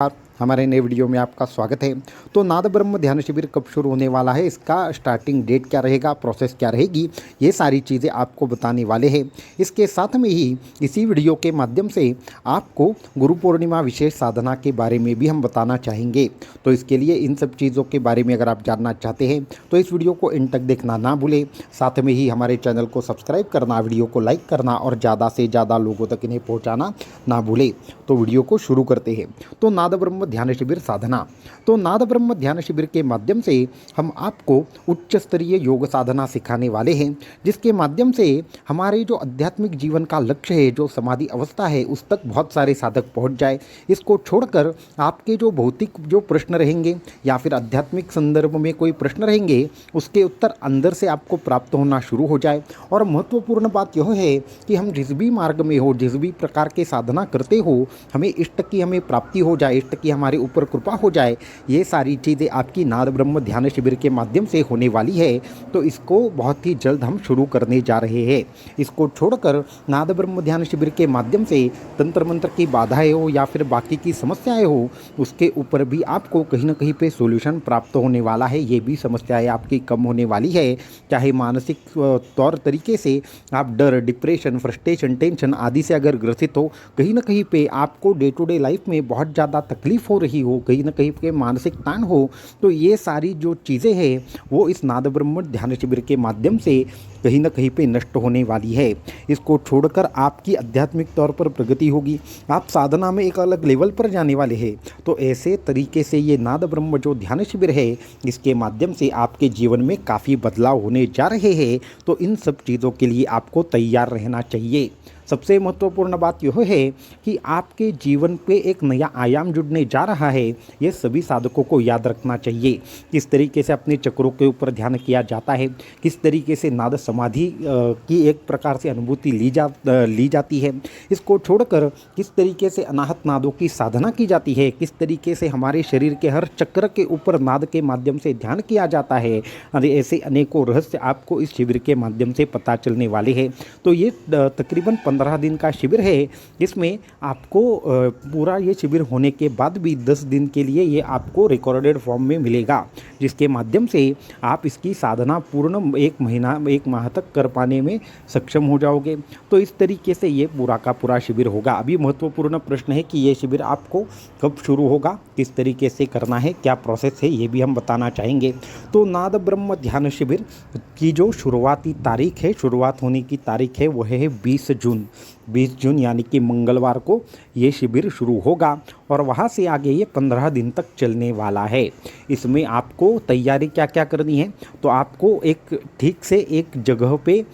हमारे नए वीडियो में आपका स्वागत है। तो नाद ब्रह्म ध्यान शिविर कब शुरू होने वाला है, इसका स्टार्टिंग डेट क्या रहेगा, प्रोसेस क्या रहेगी, ये सारी चीज़ें आपको बताने वाले हैं। इसके साथ में ही इसी वीडियो के माध्यम से आपको गुरु पूर्णिमा विशेष साधना के बारे में भी हम बताना चाहेंगे। तो इसके लिए इन सब चीज़ों के बारे में अगर आप जानना चाहते हैं तो इस वीडियो को एंड तक देखना ना भूलें। साथ में ही हमारे चैनल को सब्सक्राइब करना, वीडियो को लाइक करना और ज़्यादा से ज़्यादा लोगों तक इन्हें पहुँचाना ना भूलें। तो वीडियो को शुरू करते हैं। तो नाद ब्रह्म ध्यान शिविर साधना। तो नाद ब्रह्म ध्यान शिविर के माध्यम से हम आपको उच्च स्तरीय योग साधना सिखाने वाले हैं, जिसके माध्यम से हमारे जो आध्यात्मिक जीवन का लक्ष्य है, जो समाधि अवस्था है, उस तक बहुत सारे साधक पहुंच जाए। इसको छोड़कर आपके जो भौतिक जो प्रश्न रहेंगे या फिर आध्यात्मिक संदर्भ में कोई प्रश्न रहेंगे, उसके उत्तर अंदर से आपको प्राप्त होना शुरू हो जाए। और महत्वपूर्ण बात यह है कि हम जिस भी मार्ग में हो, जिस भी प्रकार के साधना करते हो, हमें इष्ट की हमें प्राप्ति हो जाए, इष्ट की हमारे ऊपर कृपा हो जाए। ये सारी चीज़ें आपकी नाद ब्रह्म ध्यान शिविर के माध्यम से होने वाली है। तो इसको बहुत ही जल्द हम शुरू करने जा रहे हैं। इसको छोड़कर नाद ब्रह्म ध्यान शिविर के माध्यम से तंत्र मंत्र की बाधाएं हो या फिर बाकी की समस्याएं हो, उसके ऊपर भी आपको कहीं ना कहीं पे सॉल्यूशन प्राप्त होने वाला है। ये भी समस्याएं आपकी कम होने वाली है। चाहे मानसिक तौर तरीके से आप डर, डिप्रेशन, फ्रस्ट्रेशन, टेंशन आदि से अगर ग्रसित हो, कहीं ना कहीं पे आपको डे टू डे लाइफ में बहुत ज़्यादा तकलीफ हो रही हो, कहीं ना कहीं पे मानसिक तान हो, तो ये सारी जो चीज़ें हैं वो इस नाद ब्रह्म ध्यान शिविर के माध्यम से कहीं ना कहीं पे नष्ट होने वाली है। इसको छोड़कर आपकी आध्यात्मिक तौर पर प्रगति होगी, आप साधना में एक अलग लेवल पर जाने वाले हैं। तो ऐसे तरीके से ये नाद ब्रह्म जो ध्यान शिविर है, इसके माध्यम से आपके जीवन में काफ़ी बदलाव होने जा रहे हैं। तो इन सब चीज़ों के लिए आपको तैयार रहना चाहिए। सबसे महत्वपूर्ण बात यह है कि आपके जीवन पे एक नया आयाम जुड़ने जा रहा है। ये सभी साधकों को याद रखना चाहिए। किस तरीके से अपने चक्रों के ऊपर ध्यान किया जाता है, किस तरीके से नाद समाधि की एक प्रकार से अनुभूति ली जाती है। इसको छोड़कर किस तरीके से अनाहत नादों की साधना की जाती है, किस तरीके से हमारे शरीर के हर चक्र के ऊपर नाद के माध्यम से ध्यान किया जाता है। ऐसे अनेकों रहस्य आपको इस शिविर के माध्यम से पता चलने वाले हैं। तो ये तकरीबन 15 दिन का शिविर है। इसमें आपको पूरा ये शिविर होने के बाद भी 10 दिन के लिए ये आपको रिकॉर्डेड फॉर्म में मिलेगा, जिसके माध्यम से आप इसकी साधना पूर्ण एक माह तक कर पाने में सक्षम हो जाओगे। तो इस तरीके से ये पूरा का पूरा शिविर होगा। अभी महत्वपूर्ण प्रश्न है कि ये शिविर आपको कब शुरू होगा, किस तरीके से करना है, क्या प्रोसेस है, ये भी हम बताना चाहेंगे। तो नाद ब्रह्म ध्यान शिविर की जो शुरुआती तारीख है, शुरुआत होने की तारीख है, वह है 20 जून। 20 जून यानी कि मंगलवार को ये शिविर शुरू होगा और वहाँ से आगे ये 15 दिन तक चलने वाला है। इसमें आपको तैयारी क्या क्या करनी है, तो आपको एक ठीक से एक जगह पे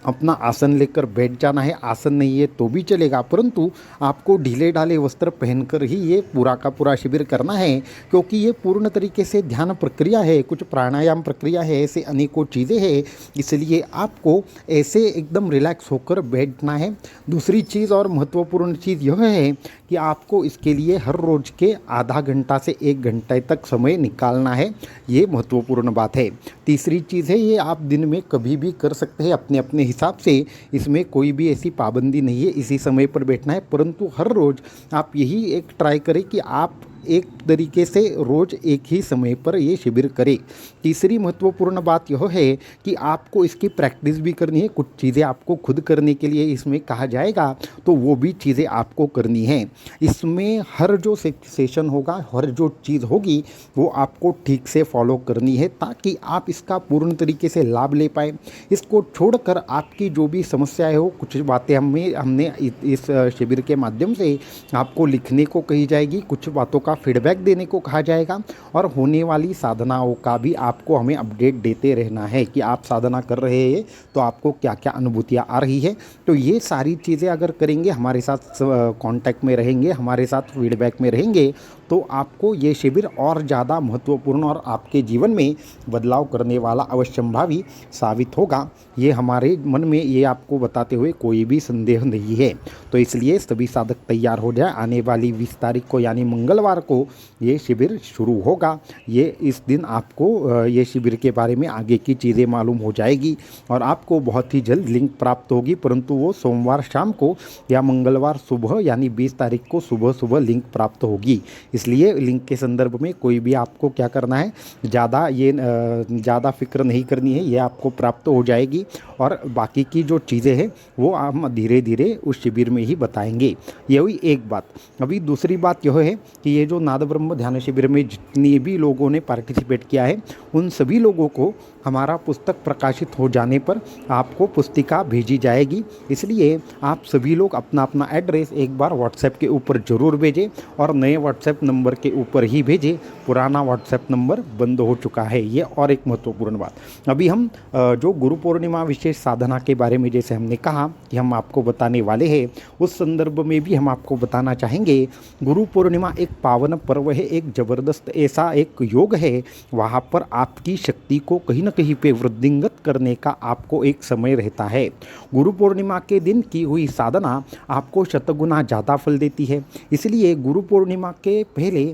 अपना आसन लेकर बैठ जाना है। आसन नहीं है तो भी चलेगा, परंतु आपको ढीले ढाले वस्त्र पहनकर ही ये पूरा का पूरा शिविर करना है, क्योंकि ये पूर्ण तरीके से ध्यान प्रक्रिया है, कुछ प्राणायाम प्रक्रिया है, ऐसे अनेकों चीज़ें हैं। इसलिए आपको ऐसे एकदम रिलैक्स होकर बैठना है। दूसरी चीज़ और महत्वपूर्ण चीज़ यह है कि आपको इसके लिए हर रोज़ के आधा घंटा से 1 घंटे तक समय निकालना है। ये महत्वपूर्ण बात है। तीसरी चीज़ है, ये आप दिन में कभी भी कर सकते हैं अपने अपने हिसाब से। इसमें कोई भी ऐसी पाबंदी नहीं है इसी समय पर बैठना है, परंतु हर रोज़ आप यही एक ट्राई करें कि आप एक तरीके से रोज़ एक ही समय पर ये शिविर करें। तीसरी महत्वपूर्ण बात यह है कि आपको इसकी प्रैक्टिस भी करनी है। कुछ चीज़ें आपको खुद करने के लिए इसमें कहा जाएगा, तो वो भी चीज़ें आपको करनी है। इसमें हर जो सेशन होगा, हर जो चीज़ होगी, वो आपको ठीक से फॉलो करनी है, ताकि आप इसका पूर्ण तरीके से लाभ ले पाए। इसको छोड़कर आपकी जो भी समस्याएं हो, कुछ बातें हमने इस शिविर के माध्यम से आपको लिखने को कही जाएगी, कुछ बातों का फीडबैक देने को कहा जाएगा, और होने वाली साधनाओं का भी आपको हमें अपडेट देते रहना है कि आप साधना कर रहे हैं तो आपको क्या क्या अनुभूतियाँ आ रही है। तो ये सारी चीज़ें अगर करेंगे, हमारे साथ कांटेक्ट में रहेंगे, हमारे साथ फीडबैक में रहेंगे, तो आपको ये शिविर और ज़्यादा महत्वपूर्ण और आपके जीवन में बदलाव करने वाला अवश्यंभावी साबित होगा। ये हमारे मन में ये आपको बताते हुए कोई भी संदेह नहीं है। तो इसलिए सभी साधक तैयार हो जाए। आने वाली 20 तारीख को यानी मंगलवार को ये शिविर शुरू होगा। ये इस दिन आपको ये शिविर के बारे में आगे की चीज़ें मालूम हो जाएगी और आपको बहुत ही जल्द लिंक प्राप्त होगी, परंतु वो सोमवार शाम को या मंगलवार सुबह यानी 20 तारीख को सुबह सुबह लिंक प्राप्त होगी। इसलिए लिंक के संदर्भ में कोई भी आपको क्या करना है, ज़्यादा फिक्र नहीं करनी है, ये आपको प्राप्त हो जाएगी और बाकी की जो चीज़ें हैं वो हम धीरे धीरे उस शिविर में ही बताएंगे। ये हुई एक बात। अभी दूसरी बात यह है कि ये जो नाद ब्रह्म ध्यान शिविर में जितने भी लोगों ने पार्टिसिपेट किया है उन सभी लोगों को हमारा पुस्तक प्रकाशित हो जाने पर आपको पुस्तिका भेजी जाएगी। इसलिए आप सभी लोग अपना अपना एड्रेस एक बार व्हाट्सएप के ऊपर ज़रूर भेजें और नए व्हाट्सएप नंबर के ऊपर ही भेजें, पुराना व्हाट्सएप नंबर बंद हो चुका है। ये और एक महत्वपूर्ण बात। अभी हम जो गुरु पूर्णिमा विशेष साधना के बारे में जैसे हमने कहा कि हम आपको बताने वाले हैं, उस संदर्भ में भी हम आपको बताना चाहेंगे। गुरु पूर्णिमा एक पावन पर्व है, एक ज़बरदस्त ऐसा एक योग है, वहाँ पर आपकी शक्ति को कहीं ना कहीं पे वृद्धिंगत करने का आपको एक समय रहता है। गुरु पूर्णिमा के दिन की हुई साधना आपको शतगुना ज़्यादा फल देती है। इसलिए गुरु पूर्णिमा के पहले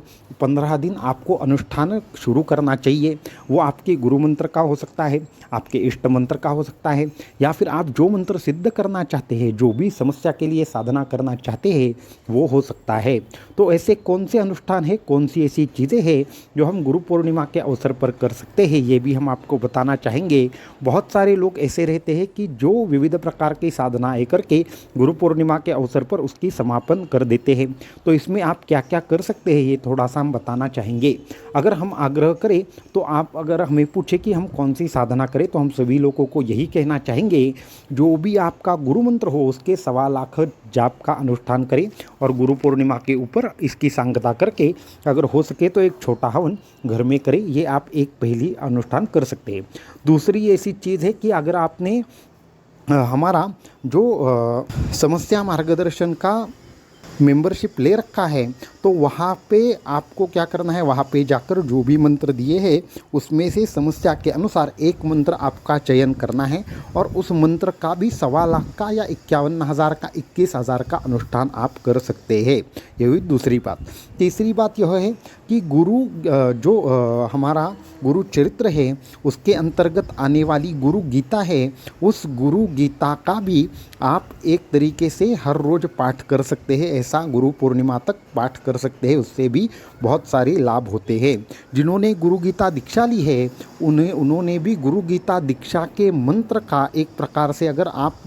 15 दिन आपको अनुष्ठान शुरू करना चाहिए। वो आपके गुरु मंत्र का हो सकता है, आपके इष्ट मंत्र का हो सकता है, या फिर आप जो मंत्र सिद्ध करना चाहते हैं, जो भी समस्या के लिए साधना करना चाहते हैं वो हो सकता है। तो ऐसे कौन से अनुष्ठान है, कौन सी ऐसी चीज़ें हैं जो हम गुरु पूर्णिमा के अवसर पर कर सकते हैं, ये भी हम आपको बताना चाहेंगे। बहुत सारे लोग ऐसे रहते हैं कि जो विविध प्रकार की साधनाएं करके गुरु पूर्णिमा के अवसर पर उसकी समापन कर देते हैं। तो इसमें आप क्या क्या कर सकते हैं ये थोड़ा सा हम बताना चाहेंगे। अगर हम आग्रह करें तो आप अगर हमें पूछे कि हम कौन सी साधना करें तो हम सभी लोगों को यही कहना चाहेंगे, जो भी आपका गुरु मंत्र हो उसके 1.25 लाख जाप का अनुष्ठान करें और गुरु पूर्णिमा के ऊपर इसकी सांगता करके अगर हो सके तो एक छोटा हवन घर में करें। ये आप एक पहली अनुष्ठान कर सकते हैं। दूसरी ऐसी चीज़ है कि अगर आपने हमारा जो समस्या मार्गदर्शन का मेंबरशिप ले रखा है तो वहाँ पे आपको क्या करना है, वहाँ पे जाकर जो भी मंत्र दिए हैं उसमें से समस्या के अनुसार एक मंत्र आपका चयन करना है और उस मंत्र का भी 1.25 लाख का या 51,000 का 21,000 का अनुष्ठान आप कर सकते हैं। ये हुई दूसरी बात। तीसरी बात यह है कि गुरु जो हमारा गुरु चरित्र है उसके अंतर्गत आने वाली गुरु गीता है, उस गुरु गीता का भी आप एक तरीके से हर रोज़ पाठ कर सकते हैं। ऐसा गुरु पूर्णिमा तक पाठ कर सकते हैं, उससे भी बहुत सारे लाभ होते हैं। जिन्होंने गुरु गीता दीक्षा ली है उन्होंने भी गुरु गीता दीक्षा के मंत्र का एक प्रकार से अगर आप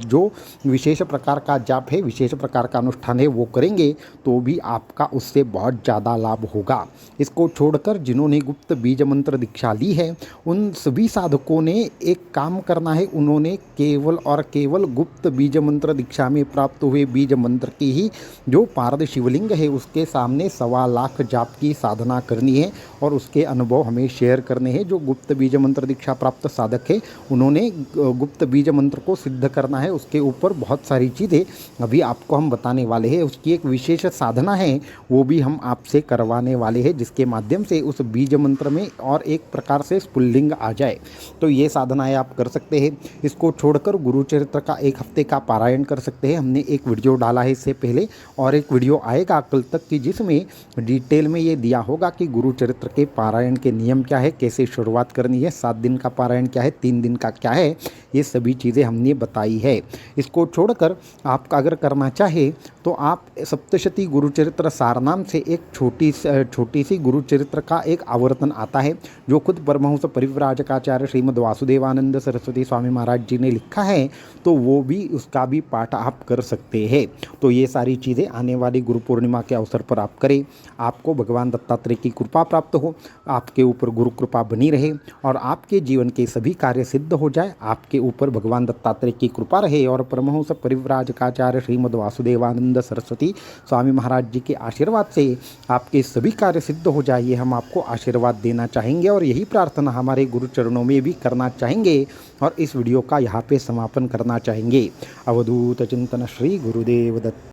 जो विशेष प्रकार का जाप है, विशेष प्रकार का अनुष्ठान है वो करेंगे तो भी आपका उससे बहुत ज़्यादा लाभ होगा। इसको छोड़कर जिन्होंने गुप्त बीज मंत्र दीक्षा ली है उन सभी साधकों ने एक काम करना है, उन्होंने केवल और केवल गुप्त बीज मंत्र दीक्षा में प्राप्त हुए बीज मंत्र की ही जो पारद शिवलिंग है उसके सामने 1.25 लाख जाप की साधना करनी है और उसके अनुभव हमें शेयर करने हैं। जो गुप्त बीज मंत्र दीक्षा प्राप्त साधक है उन्होंने गुप्त बीज मंत्र को सिद्ध करना है, उसके ऊपर बहुत सारी चीज़ें अभी आपको हम बताने वाले हैं। उसकी एक विशेष साधना है वो भी हम आपसे करवाने वाले हैं जिसके माध्यम से उस बीज मंत्र में और एक प्रकार से स्फुल्लिंग आ जाए। तो ये साधनाएं आप कर सकते हैं। इसको छोड़कर गुरु चरित्र का 1 हफ्ते का पारायण कर सकते हैं। हमने एक वीडियो डाला है इससे पहले और एक वीडियो आएगा कल तक की जिसमें डिटेल में ये दिया होगा कि गुरु चरित्र के पारायण के नियम क्या है, कैसे शुरुआत करनी है, 7 दिन का पारायण क्या है, 3 दिन का क्या है, ये सभी चीज़ें हमने बताई है। इसको छोड़कर आप अगर करना चाहे तो आप सप्तशती गुरुचरित्र सार नाम से एक छोटी सी गुरुचरित्र का एक आवर्तन आता है जो खुद परमहंस परिव्राजकाचार्य श्रीमद् वासुदेवानंद सरस्वती स्वामी महाराज जी ने लिखा है, तो वो भी उसका भी पाठ आप कर सकते हैं। तो ये सारी चीज़ें आने वाली गुरु पूर्णिमा के अवसर पर आप करें, आपको भगवान दत्तात्रेय की कृपा प्राप्त हो, आपके ऊपर गुरु कृपा बनी रहे और आपके जीवन के सभी कार्य सिद्ध हो जाए, आपके ऊपर भगवान दत्तात्रेय की कृपा रहे और परमहंस परिव्राजकाचार्य श्रीमद् वासुदेवानंद सरस्वती स्वामी महाराज जी के आशीर्वाद से आपके सभी कार्य सिद्ध हो जाए, ये हम आपको आशीर्वाद देना चाहेंगे और यही प्रार्थना हमारे गुरु चरणों में भी करना चाहेंगे और इस वीडियो का यहाँ पे समापन करना चाहेंगे। अवधूत चिंतन श्री गुरुदेव दत्त।